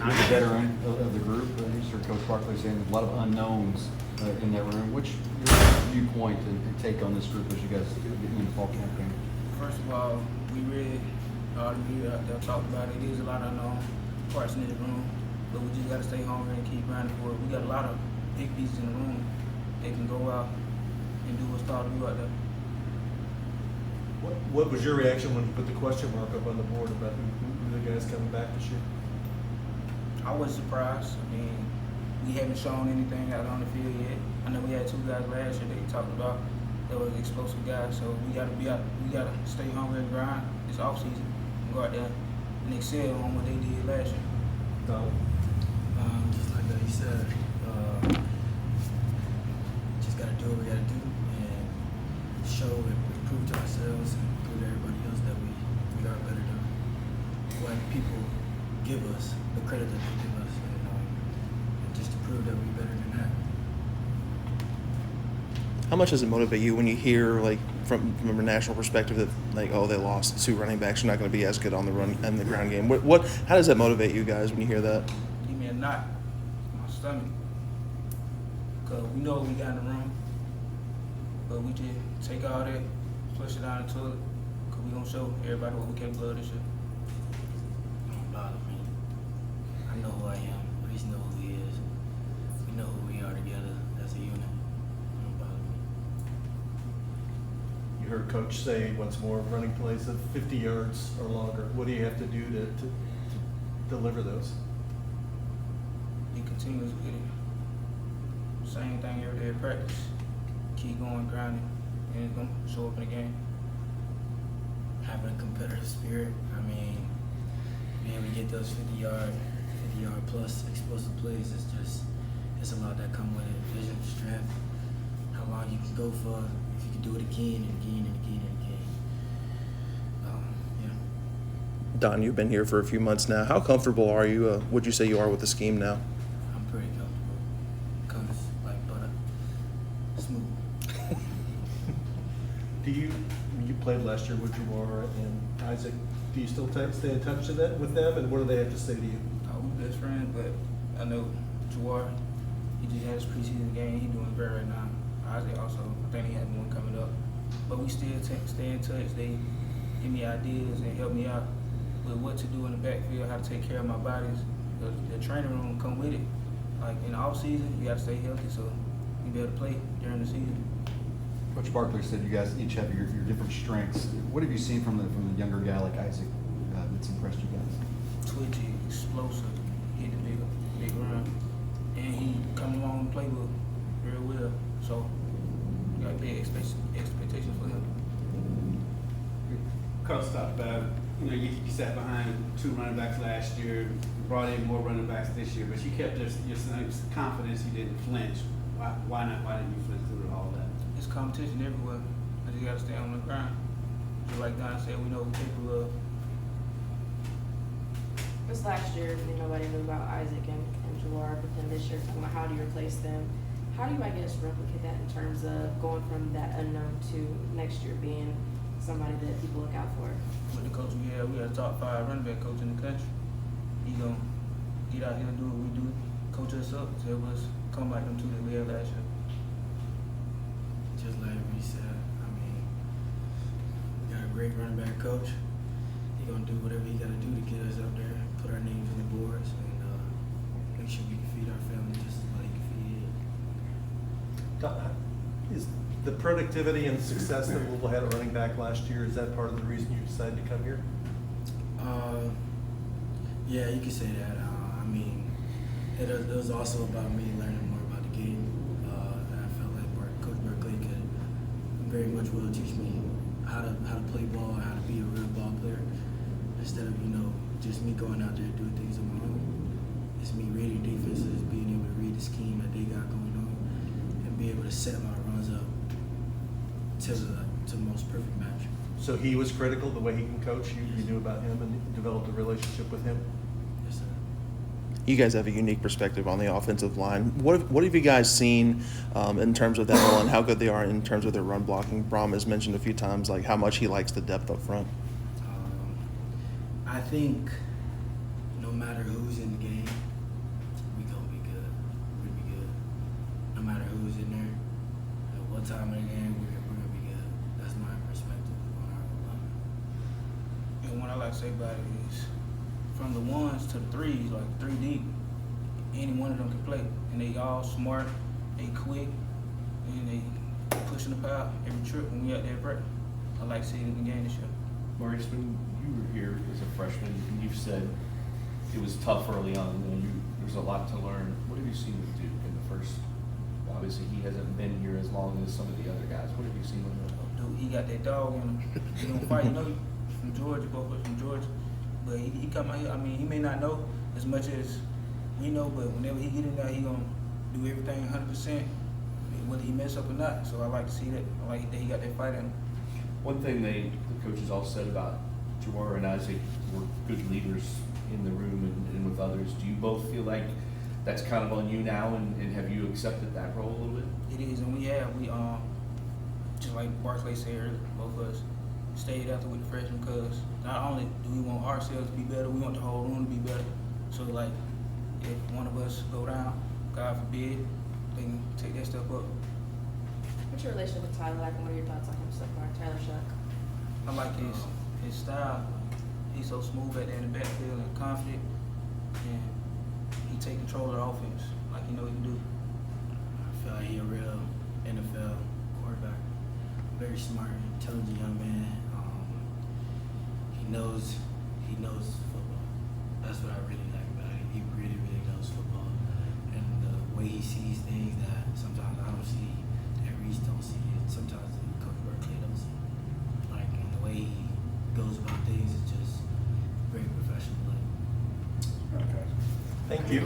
the veteran of the group. You heard Coach Barkley saying there's a lot of unknowns in that room. What's your viewpoint and take on this group as you guys get into the fall campaign? First of all, we really, all of you out there talked about it. There's a lot of unknown parts in this room, but we just got to stay hungry and keep grinding for it. We got a lot of big pieces in the room that can go out and do what's called to do out there. What was your reaction when you put the question mark up on the board about who the guys coming back this year? I was surprised. I mean, we haven't shown anything out on the field yet. I know we had 2 guys last year that you talked about that was explosive guys. So we gotta be out. We gotta stay hungry and grind this off season and go out there and excel on what they did last year. Just like he said, just gotta do what we gotta do and show and prove to ourselves and prove to everybody else that we are better than what people give us, the credit that they give us, and just to prove that we're better than that. How much does it motivate you when you hear, like, from a national perspective that, like, oh, they lost 2 running backs, you're not going to be as good on the run and the ground game? How does that motivate you guys when you hear that? Give me a knot in my stomach because we know what we got in the room, but we just take all that, flush it down the toilet because we gonna show everybody what we capable of this year. Don't bother me. I know who I am. Maurice knows who he is. We know who we are together as a unit. Don't bother me. You heard Coach say once more, running plays of 50 yards or longer. What do you have to do to deliver those? Be continuous with it. Same thing every day at practice. Keep going, grinding, and it's gonna show up in the game. Having a competitive spirit. I mean, being able to get those 50 yard plus explosive plays is just, it's a lot that come with it. Vision, strength, how long you can go for, if you can do it again and again and again and again. Yeah. Don, you've been here for a few months now. How comfortable are you? Would you say you are with the scheme now? I'm pretty comfortable. Comes like butter. Smooth. You played last year with Jamar and Isaac. Do you still stay in touch with them, and what do they have to say to you? We're best friends, but I know Jawar, he just had his preseason game. He's doing great right now. Isaac also, I think he has one coming up. But we still stay in touch. They give me ideas and help me out with what to do in the backfield, how to take care of my bodies. The training room come with it. Like in the off season, you got to stay healthy so you be able to play during the season. Coach Barkley said you guys each have your different strengths. What have you seen from the younger guy like Isaac that's impressed you guys? Twitchy, explosive, hit the big run, and he come along the playbook real well. So we got big expectations for him. Coach talked about, you sat behind 2 running backs last year, brought in more running backs this year, but you kept your same confidence. You didn't flinch. Why not? Why didn't you flinch through all that? It's competition everywhere. I just gotta stay on the grind. Just like Don said, we know what we're capable of. This last year, nobody knew about Isaac and Jawar, but then this year, talking about how do you replace them? How do you, I guess, replicate that in terms of going from that unknown to next year being somebody that people look out for? With the coach we have, we have a top 5 running back coach in the country. He gonna get out here and do what we do, coach us up, to help us come like them 2 that we had last year. Just like we said, I mean, we got a great running back coach. He's gonna do whatever he gotta do to get us up there, put our names on the boards, and make sure we can feed our family just as well he can feed it. Is the productivity and success that Louisville had at running back last year, is that part of the reason you decided to come here? Yeah, you could say that. I mean, it was also about me learning more about the game. And I felt like Coach Barkley could very much well teach me how to play ball, how to be a real ball player, instead of just me going out there doing things on my own. It's me reading defenses, being able to read the scheme that they got going on, and be able to set my runs up to the most perfect match. So he was critical, the way he can coach. You knew about him and developed a relationship with him. Yes, sir. You guys have a unique perspective on the offensive line. What have you guys seen in terms of that role and how good they are in terms of their run blocking? Brom has mentioned a few times like how much he likes the depth up front. I think no matter who's in the game, say about it is from the ones to the threes, like 3 deep, any one of them can play. And they all smart, they quick, and they pushing the power every trip when we out there break. I like seeing it in the game this year. Maurice, when you were here as a freshman, and you've said it was tough early on, and there's a lot to learn. What have you seen with Duke in the first? Obviously, he hasn't been here as long as some of the other guys. What have you seen with him? Dude, he got that dog in him. He don't fight, you know, from Georgia, both of us from Georgia. But he come out here, I mean, he may not know as much as we know, but whenever he get in there, he gonna do everything 100%, whether he mess up or not. So I like to see that. I like that he got that fight in him. One thing the coaches all said about Jawar and Isaac were good leaders in the room and with others. Do you both feel like that's kind of on you now, and have you accepted that role a little bit? It is, and we just like Barclay said earlier, both of us stayed out there with the freshmen because not only do we want ourselves to be better, we want the whole room to be better. So like, if one of us go down, God forbid, they can take that step up. What's your relationship with Tyler like, and what are your thoughts on him so far, Tyler Shuck? I like his style. He's so smooth at the end of the backfield and confident, and he take control of the offense like he know he can do. I feel like he a real NFL quarterback. Very smart, intelligent young man. He knows football. That's what I really like about him. He really, really knows football, and the way he sees things that sometimes I don't see, that Reese don't see, and sometimes Coach Berkeley don't see. Like, and the way he goes about things is just very professional. Thank you.